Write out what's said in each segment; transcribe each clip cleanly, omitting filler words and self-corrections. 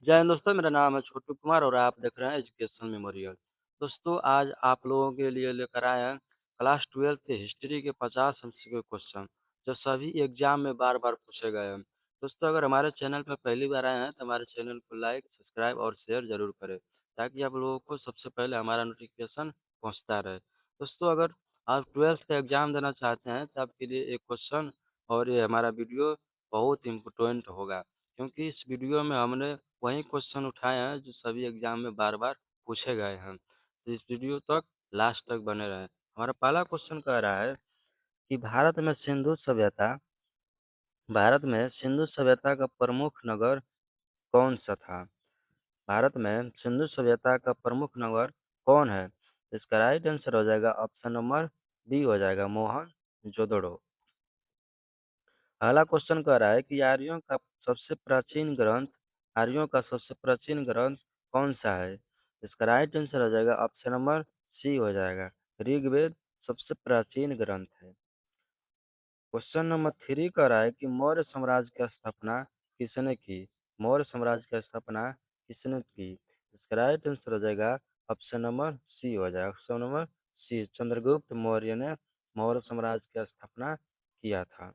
जय हिंद दोस्तों, मेरा नाम है छोटू कुमार और आप देख रहे हैं एजुकेशन मेमोरियल। दोस्तों, आज आप लोगों के लिए लेकर आए हैं क्लास 12th के हिस्ट्री के 50 एमसीक्यू क्वेश्चन, जो सभी एग्जाम में बार-बार पूछे गए हैं। दोस्तों, अगर हमारे चैनल पर पहली बार आए हैं, तो हमारे चैनल को लाइक, सब्सक्राइब और शेयर ज़रूर करें, ताकि आप लोगों को सबसे पहले हमारा नोटिफिकेशन पहुँचता रहे। दोस्तों, अगर आप 12th का एग्ज़ाम देना चाहते हैं, तो आपके लिए एक क्वेश्चन और ये हमारा वीडियो बहुत इम्पोर्टेंट होगा, क्योंकि इस वीडियो में हमने वही क्वेश्चन उठाए हैं जो सभी एग्जाम में बार-बार पूछे गए हैं। तो इस वीडियो तक लास्ट तक बने रहें। हमारा पहला क्वेश्चन कह रहा है कि भारत में सिंधु सभ्यता का प्रमुख नगर कौन-सा था? भारत में सिंधु सभ्यता का प्रमुख नगर कौन है? इसका राइट आंसर हो जाएगा ऑप्शन नंबर बी हो जाएगा मोहनजोदड़ो। अगला क्वेश्चन कह रहा है कि आर्यों का सबसे प्राचीन ग्रंथ कौन सा है? इसका राइट आंसर हो जाएगा ऑप्शन नंबर सी हो जाएगा ऋग्वेद सबसे प्राचीन ग्रंथ है। क्वेश्चन नंबर 3 कह रहा है कि मौर्य साम्राज्य की स्थापना किसने की? मौर्य साम्राज्य की स्थापना किसने की? इसका राइट आंसर हो जाएगा ऑप्शन नंबर सी हो जाएगा option number C Chandragupta Maurya ने मौर्य साम्राज्य की स्थापना किया था।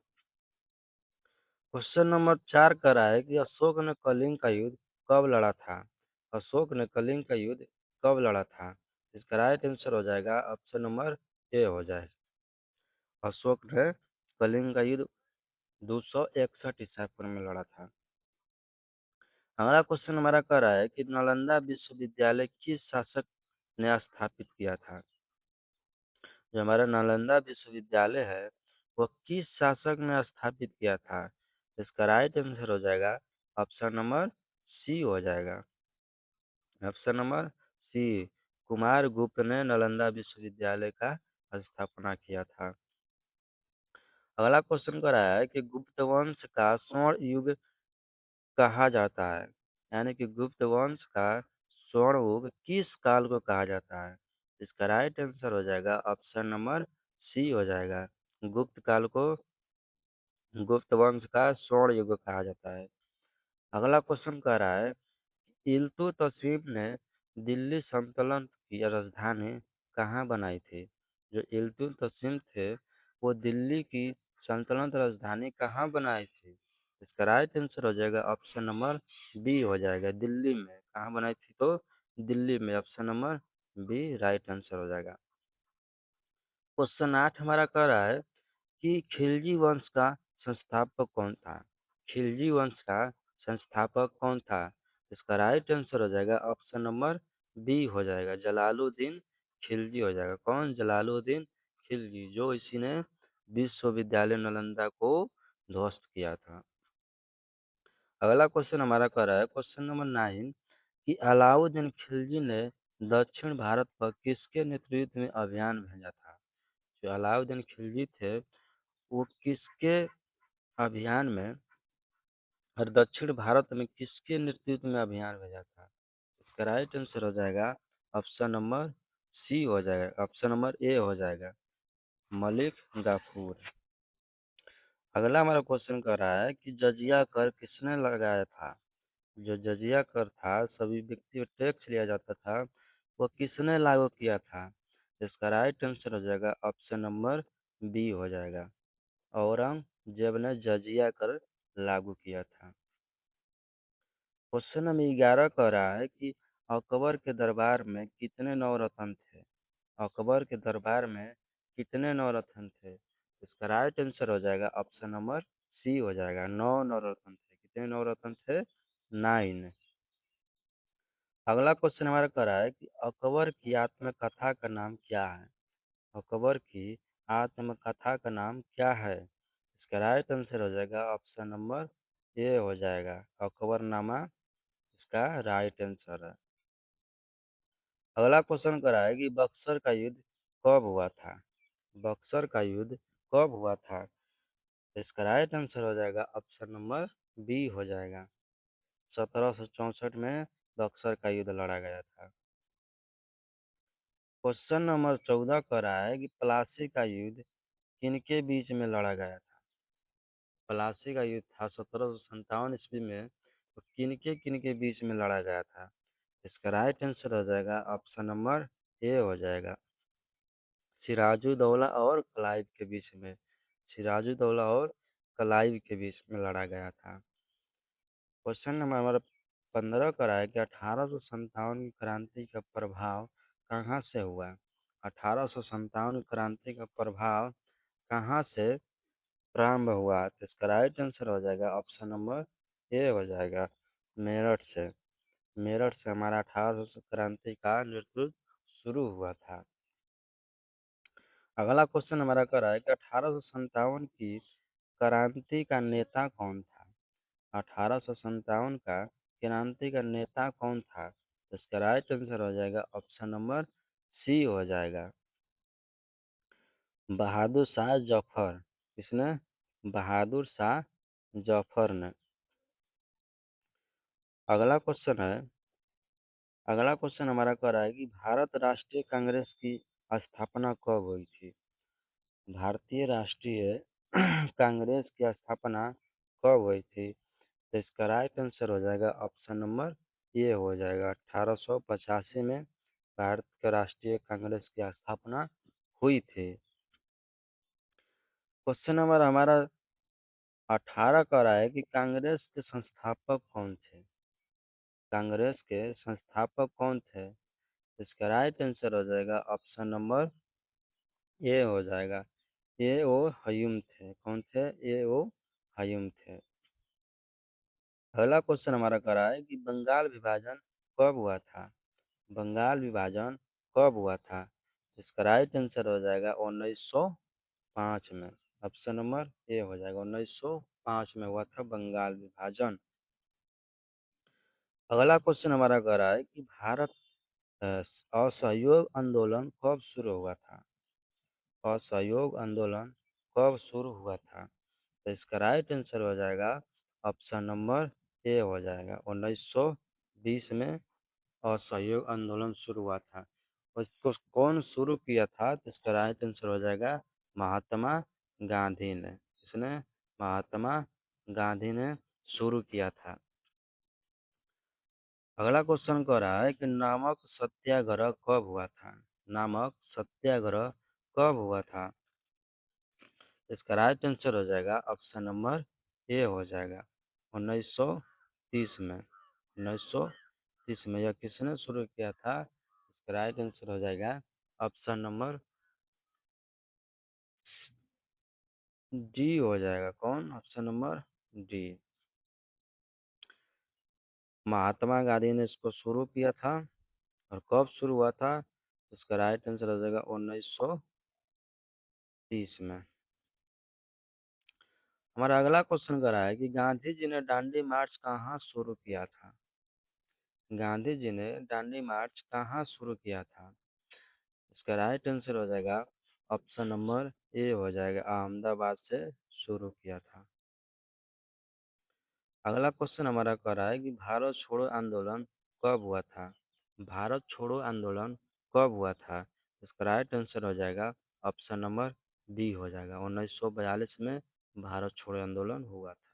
क्वेश्चन नंबर 4 कह रहा है कि अशोक ने कलिंग का युद्ध कब लड़ा था? अशोक ने कलिंग का युद्ध कब लड़ा था? इसका राइट आंसर हो जाएगा ऑप्शन नंबर ए हो जाए। अशोक ने कलिंग का युद्ध 261 ईसा पूर्व में लड़ा था। अगला क्वेश्चन हमारा कह रहा है कि नालंदा विश्वविद्यालय किस शासक ने स्थापित किया था? जो हमारा नालंदा विश्वविद्यालय है, वो किस शासक ने स्थापित किया था? इसका राइट आंसर हो जाएगा ऑप्शन नंबर सी हो जाएगा ऑप्शन नंबर सी कुमारगुप्त ने नालंदा विश्वविद्यालय का स्थापना किया था। अगला क्वेश्चन कर रहा है कि गुप्त वंश का स्वर्ण युग कहा जाता है, यानी कि गुप्त वंश का स्वर्ण युग किस काल को कहा जाता है? इसका राइट आंसर हो जाएगा ऑप्शन नंबर सी हो जाएगा गुप्त काल को गुप्त वंश का स्वर्ण युग कहा जाता है। अगला क्वेश्चन कह रहा है इल्तुतमिश ने दिल्ली सल्तनत की राजधानी कहाँ बनाई थी? जो इल्तुतमिश थे, वो दिल्ली की सल्तनत राजधानी कहाँ बनाई थी? इसका राइट आंसर हो जाएगा ऑप्शन नंबर बी हो जाएगा दिल्ली में। कहाँ बनाई थी? तो दिल्ली में option number B right answer हो जाएगा। क्वेश्चन 8 हमारा कह रहा है कि खिलजी वंश का संस्थापक कौन था? खिलजी वंश का संस्थापक कौन था? इसका राइट आंसर हो जाएगा ऑप्शन नंबर बी हो जाएगा जलालुद्दीन खिलजी हो जाएगा। कौन? जलालुद्दीन खिलजी, जो इसी ने विश्वविद्यालय नालंदा को ध्वस्त किया था। अगला क्वेश्चन हमारा कह रहा है क्वेश्चन नंबर 9 कि अलाउद्दीन खिलजी ने दक्षिण भारत पर किसके नेतृत्व में अभियान भेजा था? जो अलाउद्दीन खिलजी थे, वो किसके अभियान में और दक्षिण भारत में किसके नेतृत्व में अभियान भेजा था? इसका राइट आंसर हो जाएगा ऑप्शन नंबर सी हो जाएगा ऑप्शन नंबर ए हो जाएगा मलिक गाफूर। अगला हमारा क्वेश्चन कर रहा है कि जजिया कर किसने लगाया था? जो जजिया कर था, सभी व्यक्ति पर टैक्स लिया जाता था, वो किसने लागू किया था? इसका राइट आंसर हो जाएगा ऑप्शन नंबर बी हो जाएगा औरंगजेब ने जजिया कर लागू किया था। क्वेश्चन नंबर 11 कह रहा है कि अकबर के दरबार में कितने नवरत्न थे? अकबर के दरबार में कितने नवरत्न थे? इसका राइट आंसर हो जाएगा ऑप्शन नंबर सी हो जाएगा 9 नवरत्न थे। कितने नवरत्न थे? 9। अगला क्वेश्चन हमारा कह रहा है कि अकबर की आत्मकथा का नाम क्या है? अकबर की आत्मकथा का नाम क्या है? इसका राइट आंसर हो जाएगा ऑप्शन नंबर ए हो जाएगा अकबरनामा इसका राइट आंसर है। अगला क्वेश्चन कर रहा है कि बक्सर का युद्ध कब हुआ था? बक्सर का युद्ध कब हुआ था? इसका राइट आंसर हो जाएगा ऑप्शन नंबर बी हो जाएगा 1764 में बक्सर का युद्ध लड़ा गया था। क्वेश्चन नंबर 14 कह रहा है कि प्लासी का युद्ध किनके बीच में लड़ा गया था? प्लासी का युद्ध था 1757 ईस्वी में तो किनके बीच में लड़ा गया था? इसका राइट आंसर हो जाएगा ऑप्शन नंबर ए हो जाएगा, सिराजुद्दौला और क्लाइव के बीच में। सिराजुद्दौला और क्लाइव के बीच में लड़ा गया था। क्वेश्चन नंबर हमारा 15 का रहा है कि 1857 की क्रांति का प्रभाव कहाँ से हुआ? 1857 की क्रांति का प्रभाव कहाँ से प्रारंभ हुआ? तो इसका राइट आंसर हो जाएगा ऑप्शन नंबर ए हो जाएगा, मेरठ से। मेरठ से हमारा 1800 क्रांति का नेतृत्व शुरू हुआ था। अगला क्वेश्चन हमारा कर रहा है कि 1857 की क्रांति का नेता कौन था? 1857 का क्रांति का नेता कौन था? तो इसका राइट आंसर हो जाएगा ऑप्शन नंबर सी हो जाएगा, बहादुर शाह जफर। किसने? बहादुर शाह जफर ने। अगला क्वेश्चन है, अगला क्वेश्चन हमारा कर रहा है कि भारत राष्ट्रीय कांग्रेस की स्थापना कब हुई थी? भारतीय राष्ट्रीय कांग्रेस की स्थापना कब हुई थी? तो इसका राइट आंसर हो जाएगा ऑप्शन नंबर ए हो जाएगा, 1885 में भारत के राष्ट्रीय कांग्रेस की स्थापना हुई थी। क्वेश्चन नंबर हमारा 18 का रहा है कि कांग्रेस के संस्थापक कौन थे? कांग्रेस के संस्थापक कौन थे? इसका राइट आंसर हो जाएगा ऑप्शन नंबर ए हो जाएगा, ए ओ हयूम थे। कौन थे? ए ओ हयूम थे। अगला क्वेश्चन हमारा कर रहा है कि बंगाल विभाजन कब हुआ था? बंगाल विभाजन कब हुआ था? इसका राइट आंसर हो जाएगा 1905 में। ऑप्शन नंबर ए हो जाएगा, 1905 में हुआ था बंगाल विभाजन। अगला क्वेश्चन हमारा कह रहा है कि भारत असहयोग आंदोलन कब शुरू हुआ था? असहयोग आंदोलन कब शुरू हुआ था? तो इसका राइट आंसर हो जाएगा ऑप्शन नंबर ए हो जाएगा, 1920 में असहयोग आंदोलन शुरू हुआ था। और इसको कौन शुरू किया था? तो इसका राइट आंसर हो जाएगा महात्मा गांधी ने। इसने महात्मा गांधी ने शुरू किया था। अगला क्वेश्चन कह रहा है कि नामक सत्याग्रह कब हुआ था? नामक सत्याग्रह कब हुआ था? इसका राइट आंसर हो जाएगा ऑप्शन नंबर ए हो जाएगा, 1930 में। 1930 में यह किसने शुरू किया था? इसका राइट आंसर हो जाएगा ऑप्शन नंबर डी हो जाएगा। कौन? Option number D, Mahatma Gandhi ने इसको शुरू किया था। और कब शुरू हुआ था? इसका राइट आंसर हो जाएगा 1930 में। हमारा अगला क्वेश्चन कर रहा है कि गांधी जी ने दांडी मार्च कहाँ शुरू किया था? गांधी जी ने दांडी मार्च कहाँ शुरू किया था? इसका राइट आंसर हो जाएगा ऑप्शन नंबर ए हो जाएगा, अहमदाबाद से शुरू किया था। अगला क्वेश्चन हमारा कर रहा है कि भारत छोड़ो आंदोलन कब हुआ था? भारत छोड़ो आंदोलन कब हुआ था? इसका राइट आंसर हो जाएगा ऑप्शन नंबर डी हो जाएगा, 1942 में भारत छोड़ो आंदोलन हुआ था।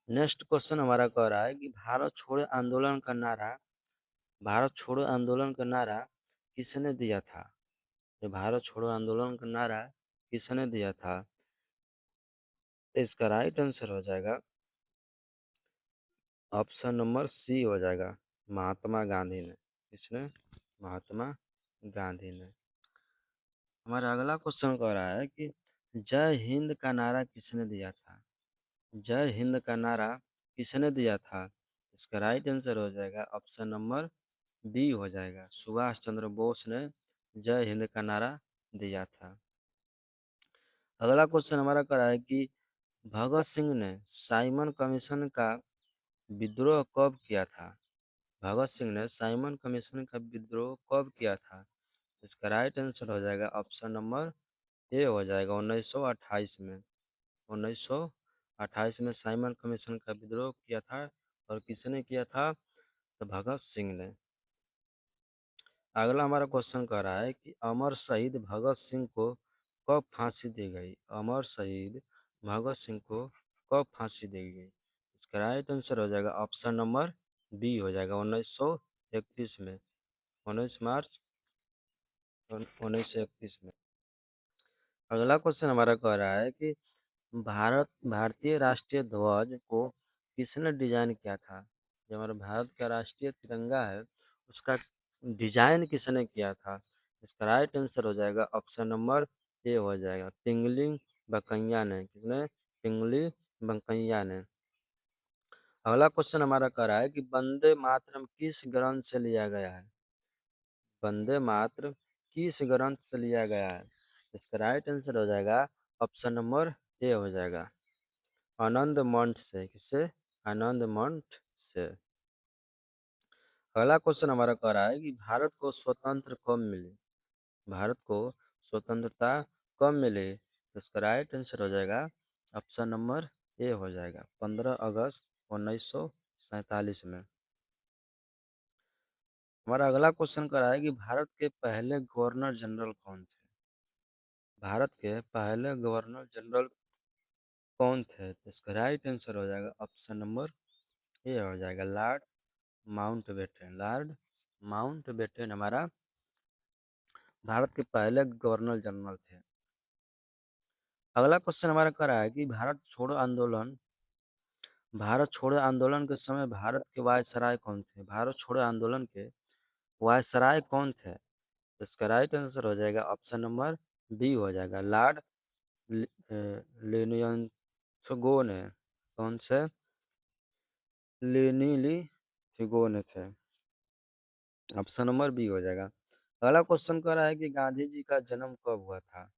नेक्स्ट क्वेश्चन हमारा कह रहा है कि भारत छोड़ो आंदोलन का नारा किसने दिया था? ये भारत छोड़ो आंदोलन का नारा किसने दिया था? तो इसका राइट आंसर हो जाएगा ऑप्शन नंबर सी हो जाएगा, महात्मा गांधी ने। किसने? महात्मा गांधी ने। हमारा अगला क्वेश्चन कह रहा है कि जय हिंद का नारा किसने दिया था? जय हिंद का नारा किसने दिया था? इसका राइट आंसर हो जाएगा ऑप्शन नंबर बी हो जाएगा, सुभाष चंद्र बोस ने जय हिंद का नारा दिया था। अगला क्वेश्चन हमारा कर रहा है कि भगत सिंह ने साइमन कमीशन का विद्रोह कब किया था? भगत सिंह ने साइमन कमीशन का विद्रोह कब किया था? इसका राइट आंसर हो जाएगा ऑप्शन नंबर ए हो जाएगा, 1928 में। 1928 में साइमन कमीशन का विद्रोह किया था। और किसने किया था? तो भगत सिंह ने। अगला हमारा क्वेश्चन कह रहा है कि अमर शहीद भगत सिंह को कब फांसी दी गई? अमर शहीद भगत सिंह को कब फांसी दी गई? इसका राइट आंसर हो जाएगा ऑप्शन नंबर बी हो जाएगा 1931 में। 19 मार्च 1931 में। अगला क्वेश्चन हमारा कह रहा है कि भारतीय राष्ट्रीय ध्वज को किसने डिजाइन किया था? जो हमारा भारत का राष्ट्रीय तिरंगा है, उसका डिजाइन किसने किया था? इसका राइट आंसर हो जाएगा ऑप्शन नंबर ए हो जाएगा पिंगली बकैया ने। किसने? पिंगली बकैया ने। अगला क्वेश्चन हमारा कह रहा है कि वंदे मातरम किस ग्रंथ से लिया गया है? वंदे मातरम किस ग्रंथ से लिया गया है? इसका राइट आंसर हो जाएगा ऑप्शन नंबर ए हो जाएगा आनंद मंठ से। किससे? आनंद मंठ से। अगला क्वेश्चन हमारा कह रहा है कि भारत को स्वतंत्र कब मिली? भारत को स्वतंत्रता कब मिली? तो इसका राइट आंसर हो जाएगा ऑप्शन नंबर ए हो जाएगा 15 अगस्त 1947 में। हमारा अगला क्वेश्चन कह रहा है कि भारत के पहले गवर्नर जनरल कौन थे? भारत के पहले गवर्नर जनरल कौन थे? तो इसका राइट आंसर हो जाएगा ऑप्शन नंबर ए हो जाएगा लॉर्ड माउंटबेटन। लॉर्ड माउंटबेटन हमारा भारत के पहले गवर्नर जनरल थे। अगला क्वेश्चन हमारा कह रहा है कि भारत छोड़ो आंदोलन के समय भारत के वायसराय कौन थे? भारत छोड़ो आंदोलन के वायसराय कौन थे? तो इसका राइट आंसर हो जाएगा ऑप्शन नंबर बी हो जाएगा लॉर्ड लिनियंथगो ने। कौन से? लिनीली फिगो ने थे। ऑप्शन नंबर बी हो जाएगा। अगला क्वेश्चन कह रहा है कि गांधी जी का जन्म कब हुआ था?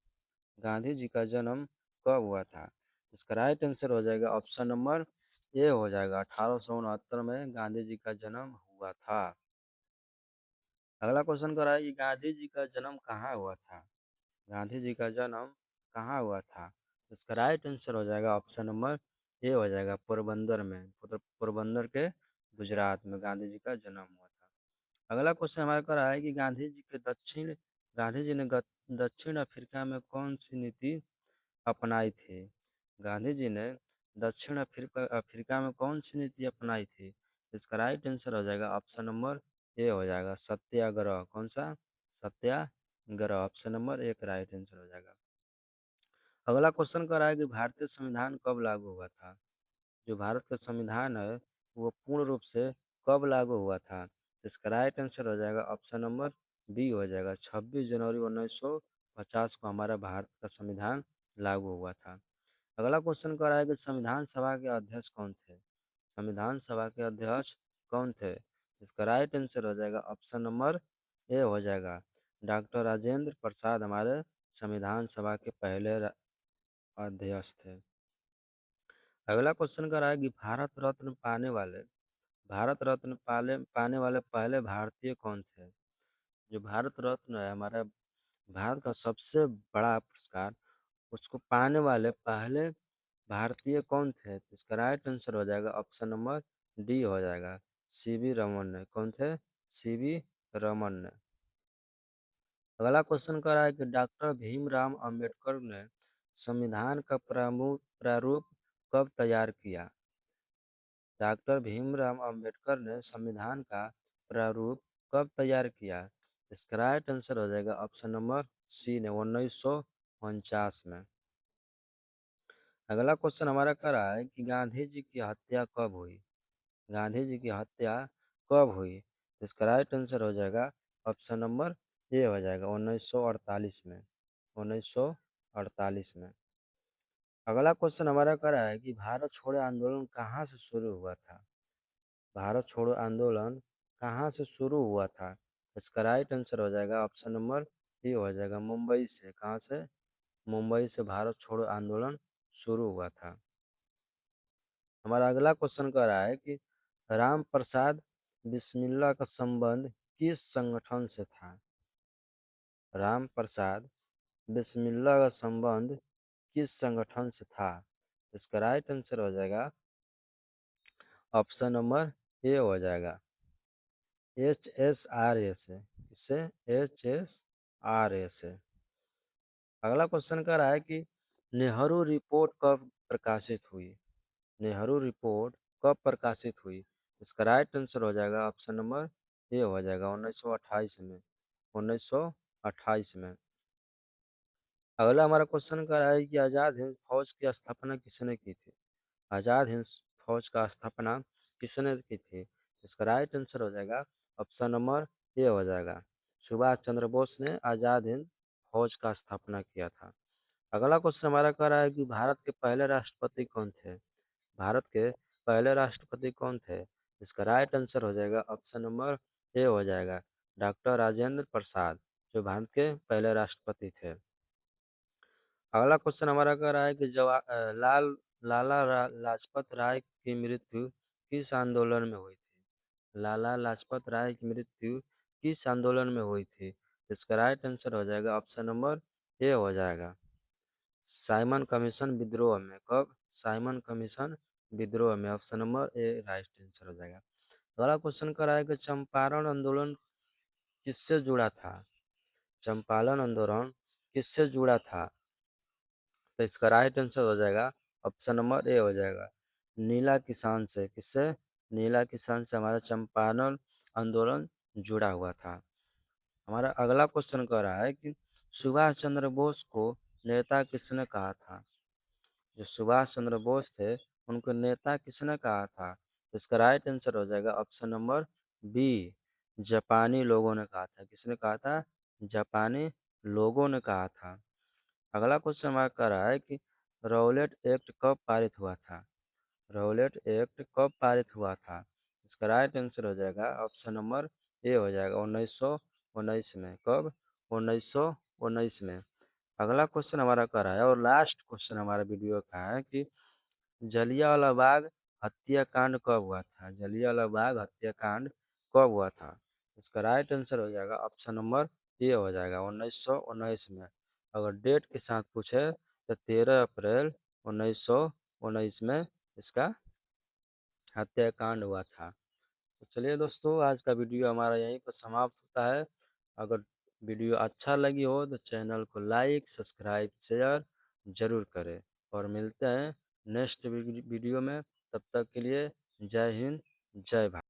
गांधी जी का जन्म कब हुआ था? इसका राइट आंसर हो जाएगा ऑप्शन नंबर ए हो जाएगा 1869 में गांधी जी का जन्म हुआ था। अगला क्वेश्चन कर रहा है कि गांधी जी का जन्म कहाँ हुआ था? गांधी जी का जन्म कहाँ हुआ था? इसका राइट आंसर हो जाएगा ऑप्शन नंबर ए हो जाएगा पोरबंदर में। पोरबंदर के गुजरात में गांधी जी का जन्म हुआ था। अगला क्वेश्चन हमारा कर रहा है कि गांधी जी ने दक्षिण अफ्रीका में कौन सी नीति अपनाई थी? गांधी जी ने दक्षिण अफ्रीका अफ्रीका में कौन सी नीति अपनाई थी? इसका राइट आंसर हो जाएगा ऑप्शन नंबर ए हो जाएगा सत्याग्रह। कौन सा? सत्याग्रह। ऑप्शन नंबर एक राइट आंसर हो जाएगा। अगला क्वेश्चन कर रहा है कि भारतीय संविधान कब लागू हुआ था? जो भारत का संविधान है वो पूर्ण रूप से कब लागू हुआ था? इसका राइट आंसर हो जाएगा ऑप्शन नंबर बी हो जाएगा 26 जनवरी 1950 को हमारा भारत का संविधान लागू हुआ था। अगला क्वेश्चन कर रहा है कि संविधान सभा के अध्यक्ष कौन थे? संविधान सभा के अध्यक्ष कौन थे? इसका राइट आंसर हो जाएगा ऑप्शन नंबर ए हो जाएगा डॉक्टर राजेंद्र प्रसाद हमारे संविधान सभा के पहले अध्यक्ष थे। अगला क्वेश्चन कर रहा है कि भारत रत्न पाने वाले पहले भारतीय कौन थे? जो भारत रत्न है हमारा भारत का सबसे बड़ा पुरस्कार, उसको पाने वाले पहले भारतीय कौन थे? तो इसका राइट आंसर हो जाएगा ऑप्शन नंबर डी हो जाएगा सीवी रमन ने। कौन थे? सीवी रमन ने। अगला क्वेश्चन कर रहा है कि डॉक्टर भीमराव अंबेडकर ने संविधान का प्रारूप कब तैयार किया? डॉक्टर भीमराव अंबेडकर ने संविधान का प्रारूप कब तैयार किया? इसका राइट आंसर हो जाएगा ऑप्शन नंबर सी ने 1949 में। अगला क्वेश्चन हमारा कर रहा है कि गांधी जी की हत्या कब हुई? गांधी जी की हत्या कब हुई? इसका राइट आंसर हो जाएगा ऑप्शन नंबर ए हो जाएगा 1948 में। 1948 में। अगला क्वेश्चन हमारा कर रहा है कि भारत छोड़ो आंदोलन कहाँ से शुरू हुआ था? भारत छोड़ो आंदोलन कहाँ से शुरू हुआ था? इसका राइट आंसर हो जाएगा ऑप्शन नंबर ए हो जाएगा मुंबई से। कहाँ से? मुंबई से भारत छोड़ो आंदोलन शुरू हुआ था। हमारा अगला क्वेश्चन कह रहा है कि राम प्रसाद बिस्मिल्ला का संबंध किस संगठन से था? राम प्रसाद बिस्मिल्ला का संबंध किस संगठन से था? इसका राइट आंसर हो जाएगा ऑप्शन नंबर ए हो जाएगा HSRA से। इससे HSRA से। अगला क्वेश्चन कह रहा है कि नेहरू रिपोर्ट कब प्रकाशित हुई? नेहरू रिपोर्ट कब प्रकाशित हुई? इसका राइट आंसर हो जाएगा ऑप्शन नंबर ए हो जाएगा 1928 में। 1928 में। अगला हमारा क्वेश्चन का है कि आज़ाद हिंद फौज की स्थापना किसने की थी? आज़ाद हिंद फौज का स्थापना किसने की थी? इसका राइट आंसर हो जाएगा ऑप्शन नंबर ए हो जाएगा सुभाष चंद्र बोस ने आज़ाद हिंद फौज का स्थापना किया था। अगला क्वेश्चन हमारा कह रहा है कि भारत के पहले राष्ट्रपति कौन थे? भारत के पहले राष्ट्रपति कौन थे? इसका राइट आंसर हो जाएगा ऑप्शन नंबर ए हो जाएगा डॉक्टर राजेंद्र प्रसाद, जो भारत के पहले राष्ट्रपति थे। अगला क्वेश्चन हमारा कह रहा है कि लाजपत राय की मृत्यु किस आंदोलन में हुई थी? लाला लाजपत राय की मृत्यु किस आंदोलन में हुई थी? इसका राइट आंसर हो जाएगा ऑप्शन नंबर ए हो जाएगा साइमन कमीशन विद्रोह में। कब? साइमन कमीशन विद्रोह में। Option number A right answer हो जाएगा। अगला क्वेश्चन कर रहा है कि चंपारण आंदोलन किससे जुड़ा था? चंपारण आंदोलन किससे जुड़ा था? तो इसका राइट आंसर हो जाएगा ऑप्शन नंबर ए हो जाएगा नीला किसान से। किससे? नीला किसान से हमारा चंपारण आंदोलन जुड़ा हुआ था। हमारा अगला क्वेश्चन कह रहा है कि सुभाष चंद्र बोस को नेता किसने कहा था? जो सुभाष चंद्र बोस थे उनको नेता किसने कहा था? तो इसका राइट आंसर हो जाएगा ऑप्शन नंबर बी जापानी लोगों ने कहा था। किसने कहा था? जापानी लोगों ने कहा था। अगला क्वेश्चन हमारा कह रहा है कि रौलेट एक्ट कब पारित हुआ था? रौलेट एक्ट कब पारित हुआ था? इसका राइट आंसर हो जाएगा ऑप्शन नंबर ए हो जाएगा 1919 में। कब? 1919 में। अगला क्वेश्चन हमारा कह रहा है और लास्ट क्वेश्चन हमारा वीडियो का है कि जलियांवाला बाग हत्याकांड कब हुआ था? जलियांवाला बाग हत्याकांड कब हुआ था? इसका राइट आंसर हो जाएगा ऑप्शन नंबर ए हो जाएगा 1919 में। अगर डेट के साथ पूछे तो 13 अप्रैल 1919 में इसका हत्याकांड हुआ था। तो चलिए दोस्तों, आज का वीडियो हमारा यहीं पर समाप्त होता है। अगर वीडियो अच्छा लगी हो तो चैनल को लाइक सब्सक्राइब शेयर ज़रूर करें और मिलते हैं नेक्स्ट वीडियो में। तब तक के लिए जय हिंद, जय भारत।